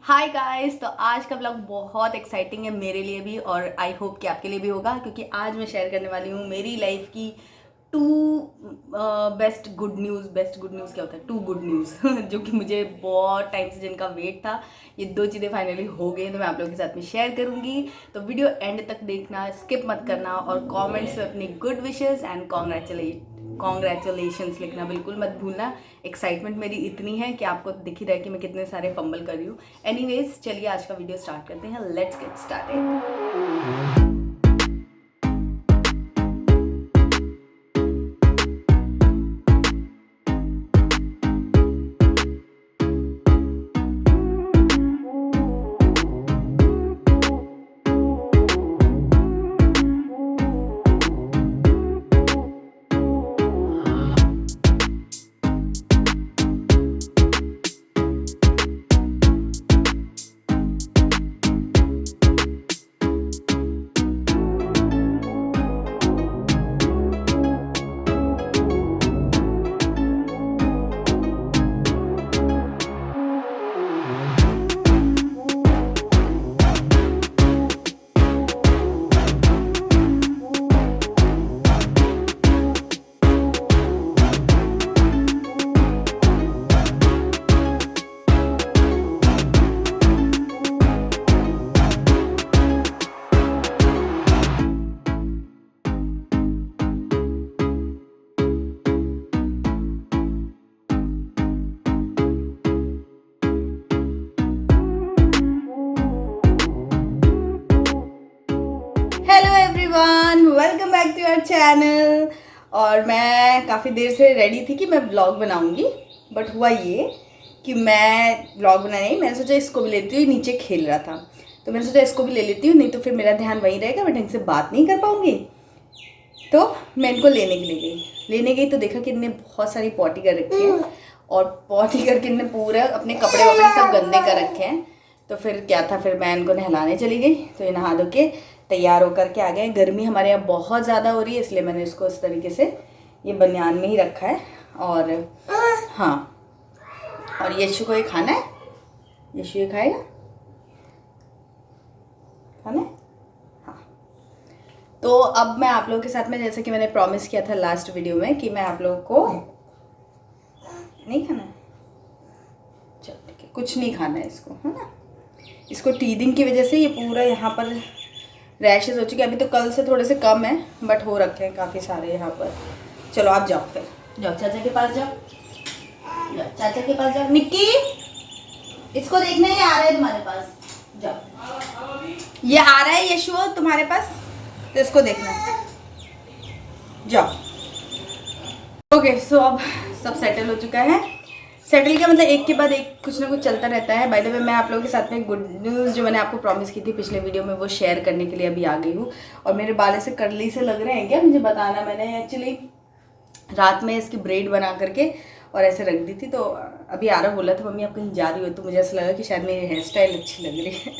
Hi guys. तो आज का ब्लॉग बहुत एक्साइटिंग है मेरे लिए भी और आई होप कि आपके लिए भी होगा, क्योंकि आज मैं शेयर करने वाली हूँ मेरी लाइफ की टू बेस्ट गुड न्यूज़ क्या होता है, टू गुड न्यूज़ जो कि मुझे बहुत टाइम से जिनका वेट था। ये दो चीज़ें फाइनली हो गई, तो मैं आप लोगों के साथ में शेयर करूँगी। तो वीडियो एंड तक देखना, स्किप मत करना और कमेंट्स में अपनी गुड विशेस एंड कॉन्ग्रेचुलेशंस लिखना बिल्कुल मत भूलना। एक्साइटमेंट मेरी इतनी है कि आपको दिख ही रहा है कि मैं कितने सारे फंबल कर रही हूँ। एनीवेज, चलिए आज का वीडियो स्टार्ट करते हैं। Let's get started. Hello everyone, welcome back to your channel. और मैं काफ़ी देर से रेडी थी कि मैं व्लॉग बनाऊंगी, बट हुआ ये कि मैं व्लॉग बना नहीं, मैंने सोचा इसको भी लेती हूँ। नीचे खेल रहा था तो मैंने सोचा इसको भी ले लेती हूँ, नहीं तो फिर मेरा ध्यान वहीं रहेगा, मैं ढंग से बात नहीं कर पाऊँगी। तो मैं इनको लेने के लिए गई तो देखा कि इनने बहुत सारी पॉटी कर रखी है और पॉटी करके इनने पूरा अपने कपड़े वपड़े सब गंदे कर रखे हैं। तो फिर क्या था, फिर मैं इनको नहलाने चली गई। तो ये नहा धो के तैयार होकर के आ गए। गर्मी हमारे यहाँ बहुत ज़्यादा हो रही है, इसलिए मैंने इसको इस तरीके से ये बनियान में ही रखा है। और हाँ, और यशु को ये खाना है, यशु ये खाएगा, खाना है। तो अब मैं आप लोगों के साथ में, जैसे कि मैंने प्रॉमिस किया था लास्ट वीडियो में कि मैं आप लोगों को नहीं खाना है, चल ठीक है, कुछ नहीं खाना है इसको, है ना। इसको टीदिंग की वजह से ये पूरा यहाँ पर रैशेज हो चुके हैं। अभी तो कल से थोड़े से कम है, बट हो रखे हैं काफ़ी सारे यहाँ पर। चलो आप जाओ, फिर जाओ चाचा के पास, जाओ चाचा के पास जाओ। निक्की, इसको देखना, ये आ रहा है तुम्हारे पास, जाओ। ये आ रहा है यशु तुम्हारे पास, तो इसको देखना, जाओ। ओके, सो अब सब सेटल हो चुका है। सेटल का मतलब एक के बाद एक कुछ ना कुछ चलता रहता है। बाय द वे, मैं आप लोगों के साथ में गुड न्यूज़ जो मैंने आपको प्रॉमिस की थी पिछले वीडियो में, वो शेयर करने के लिए अभी आ गई हूँ। और मेरे बाल ऐसे कर्ली से लग रहे हैं क्या, मुझे बताना। मैंने एक्चुअली रात में इसकी ब्रेड बना करके और ऐसे रख दी थी। तो अभी आरव बोला था मम्मी आप कहीं जा रही हो, तो मुझे ऐसा लगा कि शायद मेरी हेयर स्टाइल अच्छी लग रही है।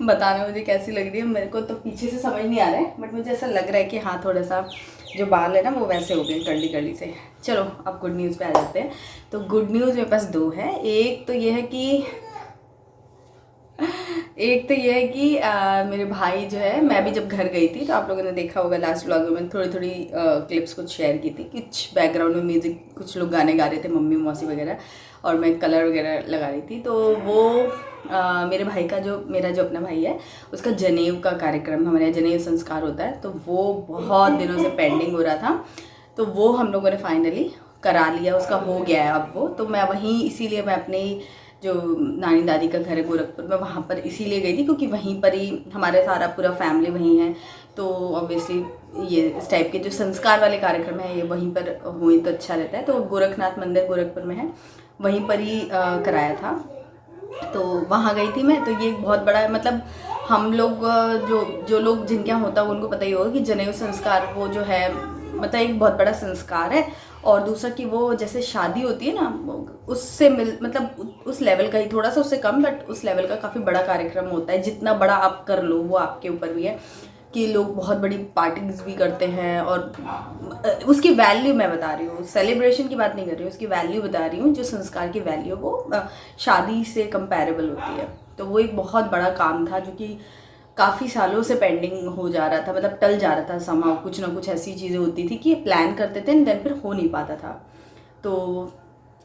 बताना मुझे कैसी लग रही है। मेरे को तो पीछे से समझ नहीं आ रहा है, बट मुझे ऐसा लग रहा है कि हाँ, थोड़ा सा जो बाल है ना वो वैसे हो गए कर्ली कर्ली से। चलो अब गुड न्यूज़ पे आ जाते हैं। तो गुड न्यूज़ मेरे पास दो है। एक तो ये है कि मेरे भाई जो है, मैं भी जब घर गई थी तो आप लोगों ने देखा होगा लास्ट व्लॉग में मैंने थोड़ी थोड़ी क्लिप्स कुछ शेयर की थी। कुछ बैकग्राउंड में म्यूज़िक, कुछ लोग गाने गा रहे थे, मम्मी मौसी वगैरह, और मैं कलर वगैरह लगा रही थी। तो वो मेरे भाई का मेरा जो अपना भाई है, उसका जनेऊ का कार्यक्रम, हमारे यहाँ जनेऊ संस्कार होता है, तो वो बहुत दिनों से पेंडिंग हो रहा था। तो वो हम लोगों ने फाइनली करा लिया, उसका हो गया है अब वो। तो मैं वहीं, इसीलिए मैं अपने जो नानी दादी का घर है गोरखपुर में, वहाँ पर इसीलिए गई थी क्योंकि वहीं पर ही हमारा सारा पूरा फैमिली वहीं है। तो ऑब्वियसली ये इस टाइप के जो संस्कार वाले कार्यक्रम है ये वहीं पर हुए तो अच्छा रहता है। तो गोरखनाथ मंदिर गोरखपुर में है, वहीं पर ही कराया था। तो वहाँ गई थी मैं। तो ये एक बहुत बड़ा, मतलब हम लोग जो लोग जिनके यहाँ होता है उनको पता ही होगा कि जनेऊ संस्कार वो जो है, मतलब एक बहुत बड़ा संस्कार है। और दूसरा कि वो जैसे शादी होती है ना, उससे मतलब उस लेवल का ही, थोड़ा सा उससे कम, बट उस लेवल का काफ़ी बड़ा कार्यक्रम होता है। जितना बड़ा आप कर लो वो आपके ऊपर भी है। कि लोग बहुत बड़ी पार्टीज भी करते हैं। और उसकी वैल्यू मैं बता रही हूँ, सेलिब्रेशन की बात नहीं कर रही हूँ, उसकी वैल्यू बता रही हूँ। जो संस्कार की वैल्यू वो शादी से कंपैरेबल होती है। तो वो एक बहुत बड़ा काम था जो कि काफ़ी सालों से पेंडिंग हो जा रहा था, मतलब टल जा रहा था। समा कुछ ना कुछ ऐसी चीज़ें होती थी कि प्लान करते थे देन फिर हो नहीं पाता था। तो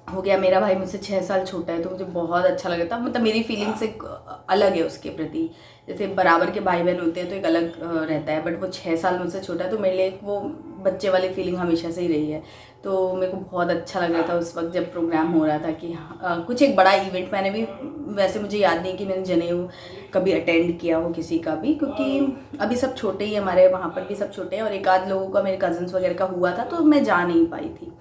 हो गया। मेरा भाई मुझसे 6 साल छोटा है तो मुझे बहुत अच्छा लगा था, मतलब मेरी फीलिंग्स एक अलग है उसके प्रति। जैसे बराबर के भाई बहन होते हैं तो एक अलग रहता है, बट वो 6 साल मुझसे छोटा है तो मेरे लिए वो बच्चे वाली फीलिंग हमेशा से ही रही है। तो मेरे को बहुत अच्छा लग रहा था उस वक्त जब प्रोग्राम हो रहा था कि कुछ एक बड़ा इवेंट। मैंने भी वैसे मुझे याद नहीं कि मैंने जनेऊ कभी अटेंड किया हो किसी का भी, क्योंकि अभी सब छोटे ही, हमारे वहाँ पर भी सब छोटे हैं और एक आध लोगों का, मेरे कज़न्स वगैरह का हुआ था तो मैं जा नहीं पाई थी।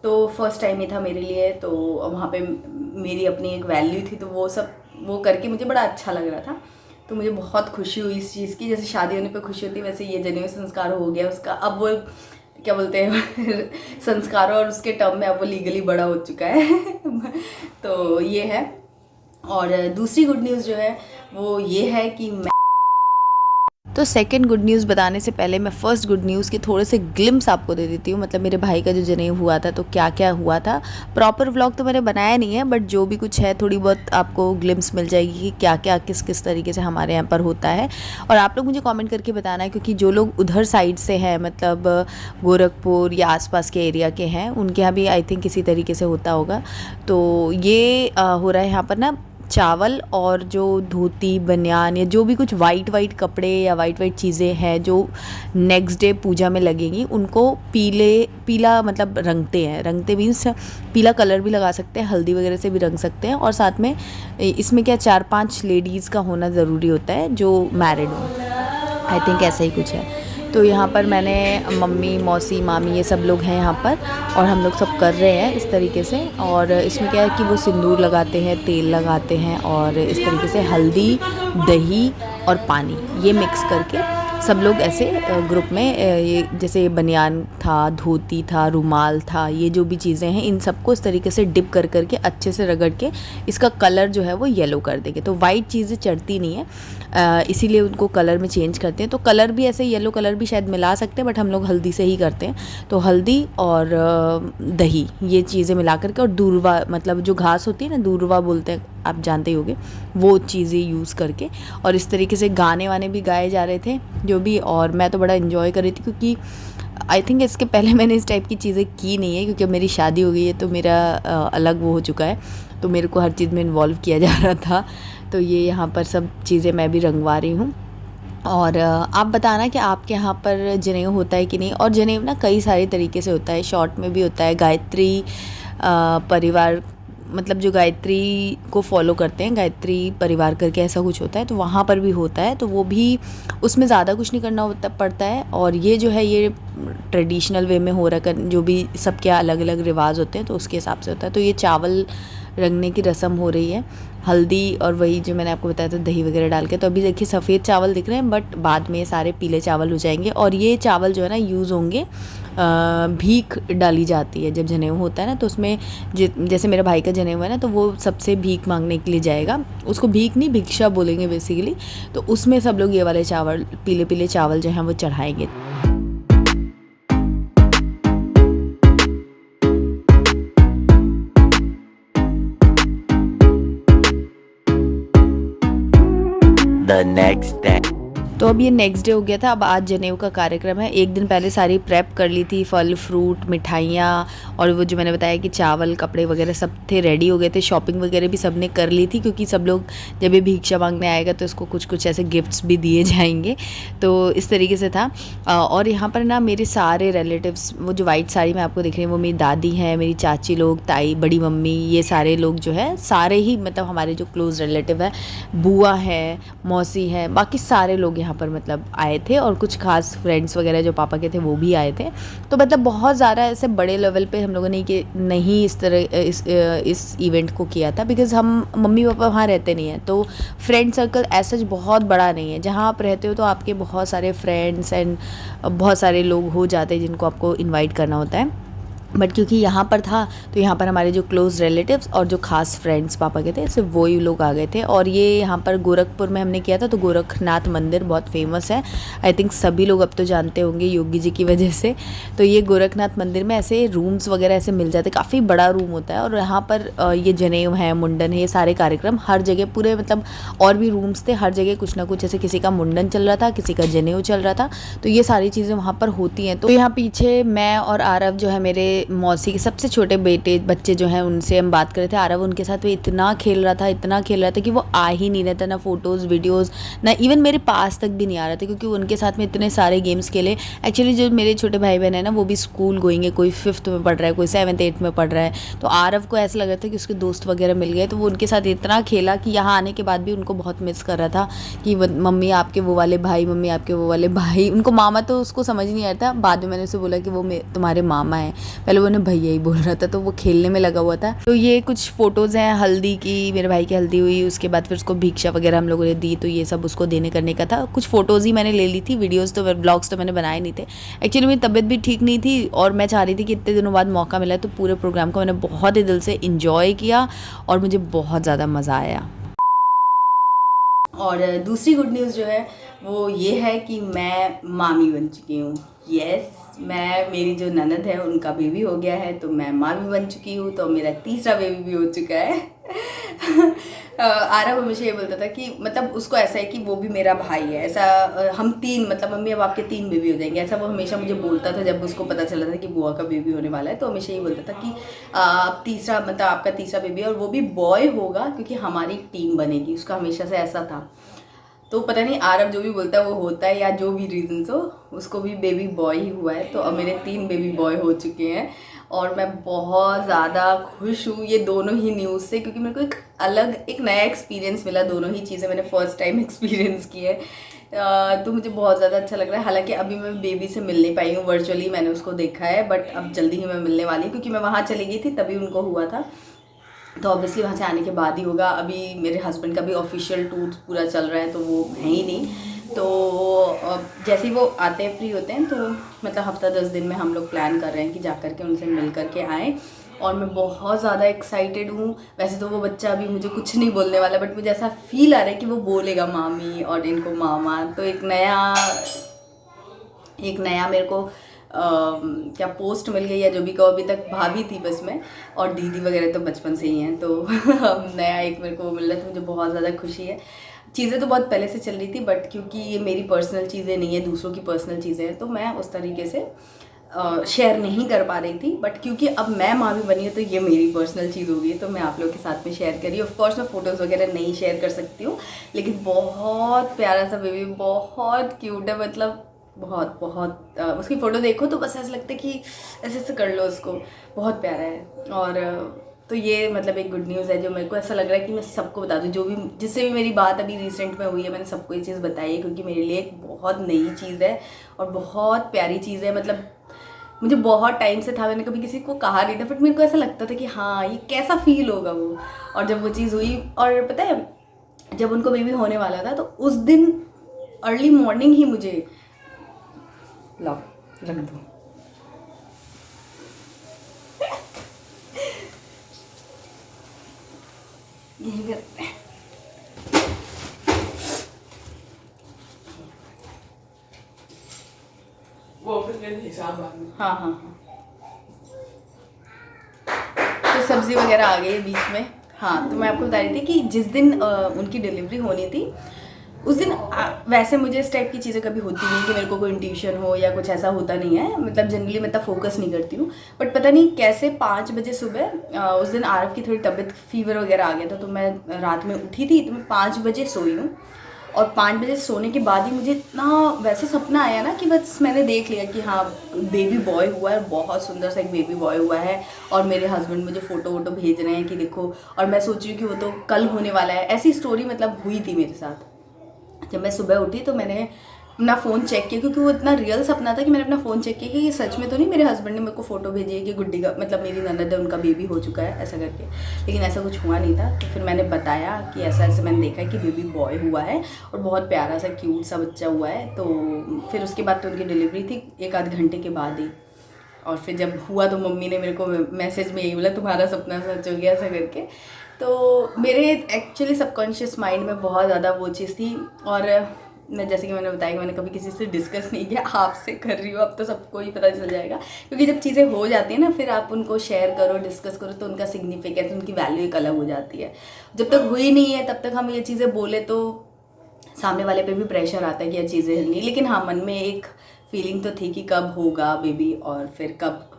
तो फर्स्ट टाइम ही था मेरे लिए, तो वहाँ पे मेरी अपनी एक वैल्यू थी, तो वो करके मुझे बड़ा अच्छा लग रहा था। तो मुझे बहुत खुशी हुई इस चीज़ की, जैसे शादी होने पे खुशी होती है वैसे ये जनेऊ संस्कार हो गया उसका। अब वो क्या बोलते हैं संस्कार और उसके टर्म में अब वो लीगली बड़ा हो चुका है तो ये है। और दूसरी गुड न्यूज़ जो है वो ये है कि तो सेकंड गुड न्यूज़ बताने से पहले मैं फर्स्ट गुड न्यूज़ के थोड़े से ग्लिम्स आपको दे देती हूँ, मतलब मेरे भाई का जो जनेऊ हुआ था तो क्या क्या हुआ था। प्रॉपर व्लॉग तो मैंने बनाया नहीं है, बट जो भी कुछ है थोड़ी बहुत आपको ग्लिम्स मिल जाएगी कि क्या क्या किस किस तरीके से हमारे यहाँ पर होता है। और आप लोग मुझे कॉमेंट करके बताना है, क्योंकि जो लोग उधर साइड से हैं, मतलब गोरखपुर या आसपास के एरिया के हैं, उनके यहाँ भी आई थिंक किसी तरीके से होता होगा। तो ये हो रहा है यहाँ पर ना, चावल और जो धोती बनियान या जो भी कुछ वाइट वाइट कपड़े या वाइट वाइट चीज़ें हैं जो नेक्स्ट डे पूजा में लगेंगी, उनको पीला मतलब रंगते मीन्स पीला कलर भी लगा सकते हैं, हल्दी वगैरह से भी रंग सकते हैं। और साथ में इसमें क्या 4-5 लेडीज़ का होना ज़रूरी होता है जो मैरिड हो, आई थिंक ऐसा ही कुछ है। तो यहाँ पर मैंने मम्मी मौसी मामी ये सब लोग हैं यहाँ पर, और हम लोग सब कर रहे हैं इस तरीके से। और इसमें क्या है कि वो सिंदूर लगाते हैं, तेल लगाते हैं, और इस तरीके से हल्दी, दही और पानी ये मिक्स करके सब लोग ऐसे ग्रुप में ये जैसे बनियान था, धोती था, रुमाल था, ये जो भी चीज़ें हैं इन सबको इस तरीके से डिप कर करके अच्छे से रगड़ के इसका कलर जो है वो येलो कर देंगे। तो वाइट चीज़ें चढ़ती नहीं है, इसीलिए उनको कलर में चेंज करते हैं। तो कलर भी ऐसे येलो कलर भी शायद मिला सकते हैं, बट हम लोग हल्दी से ही करते हैं। तो हल्दी और दही ये चीज़ें मिला करके, और दूर्वा मतलब जो घास होती है ना, दूर्वा बोलते हैं, आप जानते ही होंगे, वो चीज़ें यूज़ करके। और इस तरीके से गाने वाने भी गाए जा रहे थे जो भी, और मैं तो बड़ा इन्जॉय कर रही थी, क्योंकि आई थिंक इसके पहले मैंने इस टाइप की चीज़ें की नहीं है, क्योंकि अब मेरी शादी हो गई है तो मेरा अलग वो हो चुका है, तो मेरे को हर चीज़ में इन्वॉल्व किया जा रहा था। तो ये यहाँ पर सब चीज़ें मैं भी रंगवा रही हूँ। और आप बताना कि आपके यहाँ पर जनेऊ होता है कि नहीं। और जनेऊ ना कई सारे तरीके से होता है, शॉर्ट में भी होता है, गायत्री परिवार, मतलब जो गायत्री को फॉलो करते हैं, गायत्री परिवार करके ऐसा कुछ होता है, तो वहाँ पर भी होता है। तो वो भी, उसमें ज़्यादा कुछ नहीं करना होता पड़ता है। और ये जो है ये ट्रेडिशनल वे में हो रहा है, जो भी सबके अलग अलग रिवाज होते हैं तो उसके हिसाब से होता है। तो ये चावल रंगने की रस्म हो रही है, हल्दी और वही जो मैंने आपको बताया था दही वगैरह डाल के। तो अभी देखिए सफ़ेद चावल दिख रहे हैं, बट बाद में ये सारे पीले चावल हो जाएंगे। और ये चावल जो है ना यूज़ होंगे, भीख डाली जाती है जब जनेऊ होता है ना, तो उसमें जैसे मेरे भाई का जनेऊ है ना, तो वो सबसे भीख मांगने के लिए जाएगा। उसको भीख नहीं, भिक्षा बोलेंगे बेसिकली। तो उसमें सब लोग ये वाले चावल, पीले पीले चावल जो हैं वो चढ़ाएंगे। The next day. तो अब ये नेक्स्ट डे हो गया था। अब आज जनेऊ का कार्यक्रम है। एक दिन पहले सारी प्रेप कर ली थी, फल फ्रूट मिठाइयाँ, और वो जो मैंने बताया कि चावल कपड़े वगैरह सब थे, रेडी हो गए थे। शॉपिंग वगैरह भी सब ने कर ली थी, क्योंकि सब लोग जब ये भिक्षा मांगने आएगा तो इसको कुछ कुछ ऐसे गिफ्ट्स भी दिए जाएंगे। तो इस तरीके से था। और यहाँ पर ना मेरे सारे रिलेटिव्स, वो जो वाइट साड़ी में आपको दिख रही है वो मेरी दादी है, मेरी चाची लोग, ताई, बड़ी मम्मी, ये सारे लोग जो है सारे ही मतलब हमारे जो क्लोज़ रिलेटिव है, बुआ है, मौसी है, बाकी सारे लोग यहाँ पर मतलब आए थे। और कुछ खास फ्रेंड्स वगैरह जो पापा के थे वो भी आए थे। तो मतलब बहुत ज़्यादा ऐसे बड़े लेवल पे हम लोगों ने नहीं इस तरह इस इवेंट को किया था, बिकॉज़ हम मम्मी पापा वहाँ रहते नहीं हैं, तो फ्रेंड सर्कल ऐसा बहुत बड़ा नहीं है। जहाँ आप रहते हो तो आपके बहुत सारे फ्रेंड्स एंड बहुत सारे लोग हो जाते हैं जिनको आपको इनवाइट करना होता है। बट क्योंकि यहाँ पर था तो यहाँ पर हमारे जो क्लोज़ रिलेटिव्स और जो खास फ्रेंड्स पापा के थे सिर्फ वो ही लोग आ गए थे। और ये यहाँ पर गोरखपुर में हमने किया था, तो गोरखनाथ मंदिर बहुत फेमस है, आई थिंक सभी लोग अब तो जानते होंगे योगी जी की वजह से। तो ये गोरखनाथ मंदिर में ऐसे रूम्स वगैरह ऐसे मिल जाते, काफ़ी बड़ा रूम होता है। और यहाँ पर ये जनेऊ है, मुंडन है, ये सारे कार्यक्रम हर जगह पूरे मतलब और भी रूम्स थे, हर जगह कुछ ना कुछ, जैसे किसी का मुंडन चल रहा था, किसी का जनेऊ चल रहा था, तो ये सारी चीज़ें वहाँ पर होती हैं। तो यहाँ पीछे मैं और आरव जो है मेरे मौसी के सबसे छोटे बच्चे जो हैं उनसे हम बात कर रहे थे। आरव उनके साथ वो इतना खेल रहा था, इतना खेल रहा था कि वो आ ही नहीं रहा था, ना फोटोज़ वीडियोज़, ना इवन मेरे पास तक भी नहीं आ रहा था, क्योंकि उनके साथ में इतने सारे गेम्स खेले। एक्चुअली जो मेरे छोटे भाई बहन है ना वो भी स्कूल गोइंग है, कोई 5th में पढ़ रहा है, कोई 7th 8th में पढ़ रहा है। तो आरव को ऐसा लग रहा था कि उसके दोस्त वगैरह मिल गए, तो वो उनके साथ इतना खेला कि यहाँ आने के बाद भी उनको बहुत मिस कर रहा था कि मम्मी आपके वो वाले भाई, मम्मी आपके वो वाले भाई। उनको मामा तो उसको समझ नहीं आ रहा था, बाद में मैंने उसे बोला कि वो तुम्हारे मामा हैं, पहले वो भैया ही बोल रहा था, तो वो खेलने में लगा हुआ था। तो ये कुछ फ़ोटोज़ हैं हल्दी की, मेरे भाई की हल्दी हुई, उसके बाद फिर उसको भिक्षा वगैरह हम लोगों ने दी, तो ये सब उसको देने करने का था। कुछ फ़ोटोज़ ही मैंने ले ली थी, वीडियोज़ तो ब्लॉग्स तो मैंने बनाए नहीं थे। एक्चुअली मेरी तबीयत भी ठीक नहीं थी और मैं चाह रही थी कि इतने दिनों बाद मौका मिला, तो पूरे प्रोग्राम को मैंने बहुत ही दिल से इंजॉय किया और मुझे बहुत ज़्यादा मज़ा आया। और दूसरी गुड न्यूज़ जो है वो ये है कि मैं मामी बन चुकी हूँ। मेरी जो ननद है उनका बेबी हो गया है, तो मैं मामी बन चुकी हूँ, तो मेरा तीसरा बेबी भी हो चुका है। आरव हमेशा ये बोलता था कि मतलब उसको ऐसा है कि वो भी मेरा भाई है, ऐसा हम तीन, मतलब मम्मी अब आपके 3 बेबी हो जाएंगे, ऐसा वो हमेशा मुझे बोलता था। जब उसको पता चला था कि बुआ का बेबी होने वाला है तो हमेशा ये बोलता था कि अब तीसरा, मतलब आपका तीसरा बेबी है और वो भी बॉय होगा क्योंकि हमारी टीम बनेगी। उसका हमेशा से ऐसा था। तो पता नहीं आरव जो भी बोलता है वो होता है, या जो भी रीजंस हो, उसको भी बेबी बॉय ही हुआ है। तो अब मेरे 3 बेबी बॉय हो चुके हैं और मैं बहुत ज़्यादा खुश हूँ ये दोनों ही न्यूज़ से, क्योंकि मेरे को एक अलग, एक नया एक्सपीरियंस मिला। दोनों ही चीज़ें मैंने फर्स्ट टाइम एक्सपीरियंस की है, तो मुझे बहुत ज़्यादा अच्छा लग रहा है। हालांकि अभी मैं बेबी से मिल नहीं पाई हूँ, वर्चुअली मैंने उसको देखा है, बट अब जल्दी ही मैं मिलने वाली हूँ, क्योंकि मैं वहाँ चली गई थी तभी उनको हुआ था। तो ऑब्वियसली वहाँ से आने के बाद ही होगा। अभी मेरे हस्बैंड का भी ऑफिशियल टूर पूरा चल रहा है, तो वो है ही नहीं। तो जैसे ही वो आते हैं, फ्री होते हैं, तो मतलब हफ्ता 10 दिन में हम लोग प्लान कर रहे हैं कि जा कर के उनसे मिल कर के आएँ। और मैं बहुत ज़्यादा एक्साइटेड हूँ। वैसे तो वो बच्चा अभी मुझे कुछ नहीं बोलने वाला, बट मुझे ऐसा फील आ रहा है कि वो बोलेगा मामी और इनको मामा। तो एक नया मेरे को क्या पोस्ट मिल गई है, जो भी कहो। अभी तक भाभी थी बस मैं, और दीदी वगैरह तो बचपन से ही हैं। तो अब नया एक मेरे को मिल रहा है, तो मुझे बहुत ज़्यादा खुशी है। चीज़ें तो बहुत पहले से चल रही थी, बट क्योंकि ये मेरी पर्सनल चीज़ें नहीं है, दूसरों की पर्सनल चीज़ें हैं, तो मैं उस तरीके से शेयर नहीं कर पा रही थी। बट क्योंकि अब मैं मामी बनी है तो ये मेरी पर्सनल चीज़ हो गई है, तो मैं आप लोगों के साथ में शेयर करी। ऑफकोर्स मैं फ़ोटोज़ वगैरह नहीं शेयर कर सकती हूँ, लेकिन बहुत प्यारा सा बेबी, बहुत क्यूट है। मतलब बहुत बहुत उसकी फ़ोटो देखो तो बस ऐसा लगता है कि ऐसे ऐसे कर लो उसको, बहुत प्यारा है। और तो ये मतलब एक गुड न्यूज़ है, जो मेरे को ऐसा लग रहा है कि मैं सबको बता दूँ। जो भी, जिससे भी मेरी बात अभी रिसेंट में हुई है, मैंने सबको ये चीज़ बताई है, क्योंकि मेरे लिए एक बहुत नई चीज़ है और बहुत प्यारी चीज़ है। मतलब मुझे बहुत टाइम से था, मैंने कभी किसी को कहा नहीं था, बट मेरे को ऐसा लगता था कि हाँ ये कैसा फील होगा वो। और जब वो चीज़ हुई, और पता है जब उनको बेबी होने वाला था, तो उस दिन अर्ली मॉर्निंग ही मुझे ला रख दो, यहीं पे रखते हैं। वो फिर हिसाब हाँ हाँ हाँ। तो सब्ज़ी वगैरह आ गई है बीच में। हाँ, तो मैं आपको बता रही थी कि जिस दिन उनकी डिलीवरी होनी थी, उस दिन वैसे मुझे इस टाइप की चीज़ें कभी होती नहीं कि मेरे को कोई इंट्यूशन हो या कुछ ऐसा होता नहीं है। मतलब जनरली मैं तब फोकस नहीं करती हूँ, बट पता नहीं कैसे 5 बजे सुबह उस दिन आरव की थोड़ी तबीयत, फीवर वगैरह आ गया था, तो मैं रात में उठी थी, तो मैं 5 बजे सोई हूँ। और 5 बजे सोने के बाद ही मुझे इतना वैसे सपना आया ना कि बस मैंने देख लिया कि हाँ बेबी बॉय हुआ है, बहुत सुंदर सा एक बेबी बॉय हुआ है। और मेरे हस्बैंड मुझे फ़ोटो वोटो भेज रहे हैं कि देखो, और मैं सोच रही हूँ कि वो तो कल होने वाला है। ऐसी स्टोरी मतलब हुई थी मेरे साथ। जब मैं सुबह उठी तो मैंने अपना फ़ोन चेक किया, क्योंकि वो इतना रियल सपना था कि मैंने अपना फ़ोन चेक किया कि ये सच में तो नहीं मेरे हस्बैंड ने मेरे को फ़ोटो भेजी है कि गुड्डी का, मतलब मेरी ननद है, उनका बेबी हो चुका है ऐसा करके। लेकिन ऐसा कुछ हुआ नहीं था। तो फिर मैंने बताया कि ऐसा ऐसे मैंने देखा है कि बेबी बॉय हुआ है और बहुत प्यारा सा क्यूट सा बच्चा हुआ है। तो फिर उसके बाद तो उनकी डिलीवरी थी 1 आध घंटे के बाद ही। और फिर जब हुआ तो मम्मी ने मेरे को मैसेज में यही बोला तुम्हारा सपना सच हो गया ऐसा करके। तो मेरे एक्चुअली सबकॉन्शियस माइंड में बहुत ज़्यादा वो चीज़ थी। और मैं जैसे कि मैंने बताया कि मैंने कभी किसी से डिस्कस नहीं किया, आपसे कर रही हूँ, अब तो सबको ही पता चल जाएगा। क्योंकि जब चीज़ें हो जाती हैं ना, फिर आप उनको शेयर करो, डिस्कस करो, तो उनका सिग्निफिकेंस, उनकी वैल्यू एक अलग हो जाती है। जब तक हुई नहीं है तब तक हम ये चीज़ें बोले तो सामने वाले पे भी प्रेशर आता है कि ये चीज़ें नहीं। लेकिन हाँ, मन में एक फीलिंग तो थी कि कब होगा बेबी, और फिर कब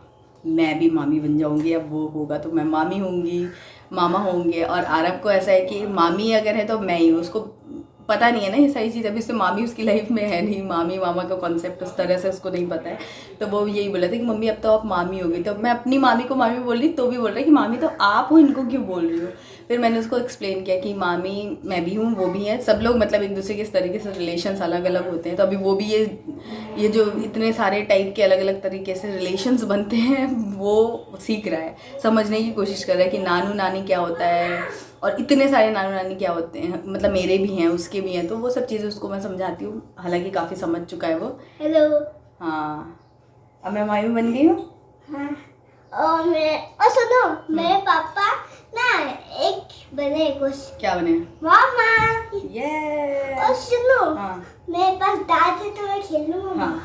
मैं भी मामी बन जाऊंगी। अब वो होगा तो मैं मामी होंगी, मामा होंगे। और आरब को ऐसा है कि मामी अगर है तो मैं ही हूँ, उसको पता नहीं है ना ये सारी चीज़। अभी उससे मामी उसकी लाइफ में है नहीं, मामी मामा का कॉन्सेप्ट उस तरह से उसको नहीं पता है। तो वो यही बोला था कि मम्मी अब तो आप मामी होगी। तो मैं अपनी मामी को मामी बोल रही, तो भी बोल रही कि मामी तो आप हो, इनको क्यों बोल रही हो। फिर मैंने उसको एक्सप्लेन किया कि मामी मैं भी हूँ, वो भी है, सब लोग मतलब एक दूसरे के इस तरीके से रिलेशंस अलग अलग होते हैं। तो अभी वो भी ये जो इतने सारे टाइप के अलग अलग तरीके से रिलेशंस बनते हैं वो सीख रहा है, समझने की कोशिश कर रहा है कि नानू नानी क्या होता है, और इतने सारे नानू नानी क्या होते हैं, मतलब मेरे भी हैं उसके भी हैं। तो वो सब चीज़ें उसको मैं समझाती हूँ, हालांकि काफ़ी समझ चुका है वो। हेलो। हाँ, अब मैं मामी बन गई हूँ। हाँ, और सुनो, मेरे पापा ना एक बने कुछ। क्या बने? मामा। ये और सुनो, हाँ मेरे पास दांत है तो मैं खेलूँ। हाँ,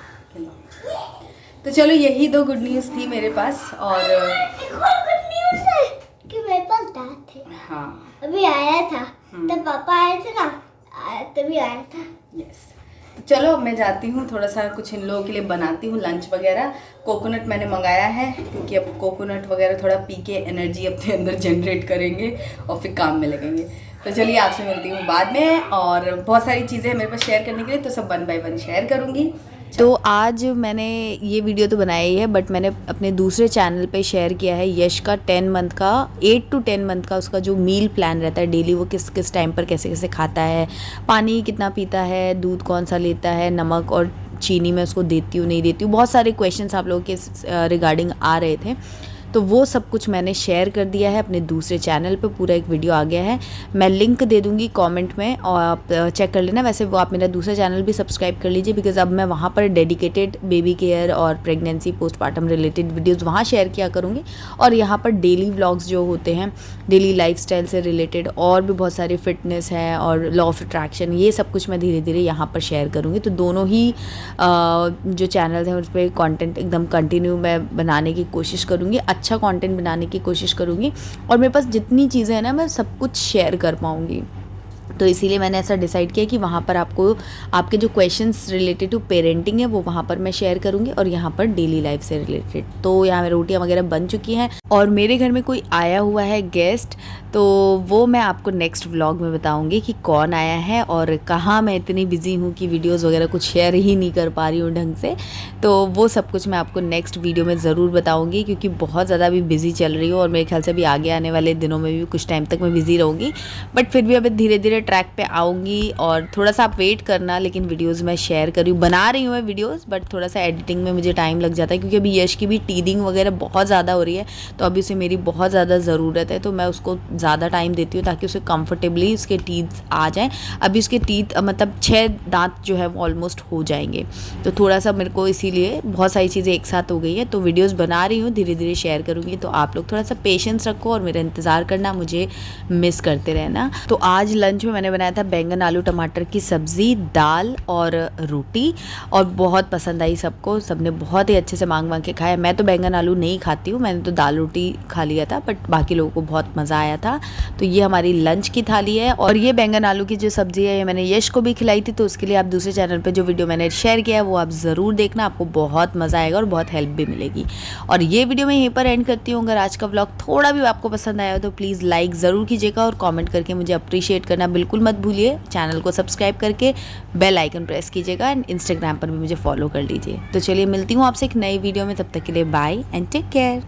तो चलो यही 2 गुड न्यूज़ थी मेरे पास। और एक और गुड न्यूज़ है कि मेरे पास दांत है। हाँ, अभी आया था, तब पापा आए थे ना, तभी आया था। यस। तो चलो अब मैं जाती हूँ, थोड़ा सा कुछ इन लोगों के लिए बनाती हूँ लंच वगैरह। कोकोनट मैंने मंगाया है क्योंकि अब कोकोनट वगैरह थोड़ा पी के एनर्जी अपने अंदर जनरेट करेंगे और फिर काम में लगेंगे। तो चलिए आपसे मिलती हूँ बाद में, और बहुत सारी चीज़ें हैं मेरे पास शेयर करने के लिए, तो सब 1 बाय 1 शेयर करूँगी। तो आज मैंने ये वीडियो तो बनाया ही है, बट मैंने अपने दूसरे चैनल पे शेयर किया है यश का 10 मंथ का, 8 to 10 मंथ का उसका जो मील प्लान रहता है डेली, वो किस किस टाइम पर कैसे कैसे खाता है, पानी कितना पीता है, दूध कौन सा लेता है, नमक और चीनी मैं उसको देती हूँ नहीं देती हूँ। बहुत सारे क्वेश्चंस आप लोगों के रिगार्डिंग आ रहे थे, तो वो सब कुछ मैंने शेयर कर दिया है अपने दूसरे चैनल पे, पूरा एक वीडियो आ गया है। मैं लिंक दे दूँगी कमेंट में और आप चेक कर लेना। वैसे वो आप मेरा दूसरा चैनल भी सब्सक्राइब कर लीजिए, बिकॉज़ अब मैं वहाँ पर डेडिकेटेड बेबी केयर और प्रेगनेंसी पोस्टपार्टम रिलेटेड वीडियोज़ वहाँ शेयर किया करूँगी, और यहाँ पर डेली व्लॉग्स जो होते हैं डेली लाइफस्टाइल से रिलेटेड, और भी बहुत सारी फिटनेस है और लॉ ऑफ अट्रैक्शन, ये सब कुछ मैं धीरे धीरे यहाँ पर शेयर करूँगी। तो दोनों ही जो चैनल हैं उस पर कॉन्टेंट एकदम कंटिन्यू मैं बनाने की कोशिश करूँगी, अच्छा कंटेंट बनाने की कोशिश करूँगी, और मेरे पास जितनी चीज़ें हैं ना मैं सब कुछ शेयर कर पाऊँगी। तो इसीलिए मैंने ऐसा डिसाइड किया कि वहाँ पर आपको आपके जो क्वेश्चंस रिलेटेड टू पेरेंटिंग है वो वहाँ पर मैं शेयर करूँगी, और यहाँ पर डेली लाइफ से रिलेटेड। तो यहाँ रोटियाँ वगैरह बन चुकी हैं, और मेरे घर में कोई आया हुआ है गेस्ट, तो वो मैं आपको नेक्स्ट व्लॉग में बताऊँगी कि कौन आया है और कहाँ मैं इतनी बिजी हूँ कि वीडियोज़ वगैरह कुछ शेयर ही नहीं कर पा रही हूँ ढंग से। तो वो सब कुछ मैं आपको नेक्स्ट वीडियो में ज़रूर बताऊँगी, क्योंकि बहुत ज़्यादा अभी बिज़ी चल रही हूँ, और मेरे ख्याल से अभी आगे आने वाले दिनों में भी कुछ टाइम तक मैं बिज़ी रहूँगी। बट फिर भी अभी धीरे धीरे ट्रैक पे आऊँगी, और थोड़ा सा आप वेट करना। लेकिन वीडियोस मैं शेयर कर रही हूँ, बना रही हूँ मैं वीडियोस, बट थोड़ा सा एडिटिंग में मुझे टाइम लग जाता है, क्योंकि अभी यश की भी टीदिंग वगैरह बहुत ज़्यादा हो रही है, तो अभी उसे मेरी बहुत ज़्यादा ज़रूरत है। तो मैं उसको ज़्यादा टाइम देती हूँ ताकि उसे कंफर्टेबली उसके टीथ आ जाएँ। अभी उसके टीथ मतलब 6 दांत जो है वो ऑलमोस्ट हो जाएंगे, तो थोड़ा सा मेरे को इसीलिए बहुत सारी चीज़ें एक साथ हो गई है। तो वीडियोस बना रही हूँ, धीरे धीरे शेयर करूँगी, तो आप लोग थोड़ा सा पेशेंस रखो और मेरा इंतज़ार करना, मुझे मिस करते रहना। तो आज लंच में मैंने बनाया था बैंगन आलू टमाटर की सब्ज़ी, दाल और रोटी, और बहुत पसंद आई सबको, सबने बहुत ही अच्छे से मांग मांग के खाया। मैं तो बैंगन आलू नहीं खाती हूँ, मैंने तो दाल रोटी खा लिया था, बट बाकी लोगों को बहुत मज़ा आया था। तो ये हमारी लंच की थाली है, और ये बैंगन आलू की जो सब्ज़ी है ये मैंने यश को भी खिलाई थी, तो उसके लिए आप दूसरे चैनल पर जो वीडियो मैंने शेयर किया है वो आप ज़रूर देखना, आपको बहुत मज़ा आएगा और बहुत हेल्प भी मिलेगी। और ये वीडियो मैं यहीं पर एंड करती हूँ। अगर आज का व्लॉग थोड़ा भी आपको पसंद आया हो तो प्लीज़ लाइक ज़रूर कीजिएगा, और कमेंट करके मुझे अप्रिशिएट करना बिल्कुल मत भूलिए। चैनल को सब्सक्राइब करके बेल आइकन प्रेस कीजिएगा, एंड इंस्टाग्राम पर भी मुझे फॉलो कर लीजिए। तो चलिए मिलती हूँ आपसे एक नई वीडियो में, तब तक के लिए बाय एंड टेक केयर।